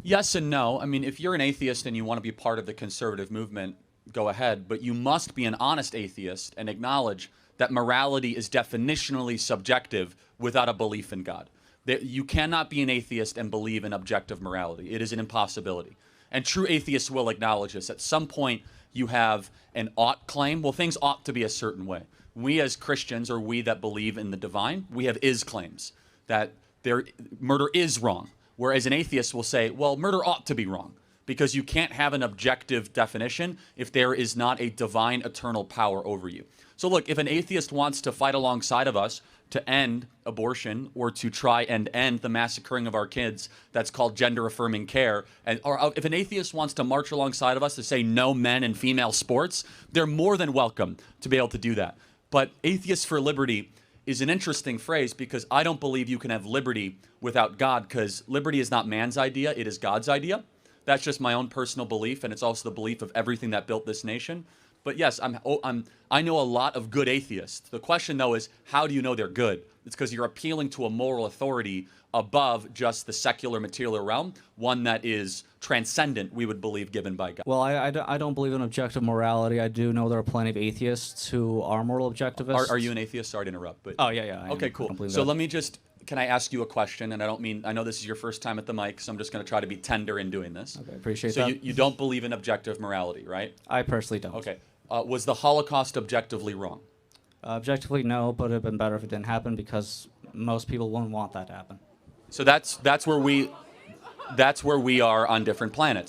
Yes and no. I mean, if you're an atheist and you want to be part of the conservative movement, go ahead. But you must be an honest atheist and acknowledge that morality is definitionally subjective without a belief in God. You cannot be an atheist and believe in objective morality. It is an impossibility. And true atheists will acknowledge this. At some point, you have an ought claim. Well, things ought to be a certain way. We as Christians, or we that believe in the divine, we have is claims, that murder is wrong. Whereas an atheist will say, well, murder ought to be wrong, because you can't have an objective definition if there is not a divine eternal power over you. So look, if an atheist wants to fight alongside of us to end abortion or to try and end the massacring of our kids that's called gender-affirming care, or if an atheist wants to march alongside of us to say no men and female sports, they're more than welcome to be able to do that. But Atheists for Liberty is an interesting phrase, because I don't believe you can have liberty without God, because liberty is not man's idea, it is God's idea. That's just my own personal belief, and it's also the belief of everything that built this nation. But yes, I know a lot of good atheists. The question, though, is how do you know they're good? It's because you're appealing to a moral authority above just the secular material realm, one that is transcendent, we would believe, given by God. Well, I don't believe in objective morality. I do know there are plenty of atheists who are moral objectivists. Are you an atheist? Sorry to interrupt. But oh, yeah. Okay, cool. So let me just, can I ask you a question? And I know this is your first time at the mic, so I'm just going to try to be tender in doing this. Okay, appreciate that. So you don't believe in objective morality, right? I personally don't. Okay. Was the Holocaust objectively wrong? Objectively, no, but it would have been better if it didn't happen, because most people wouldn't want that to happen. So that's where we are on different planets.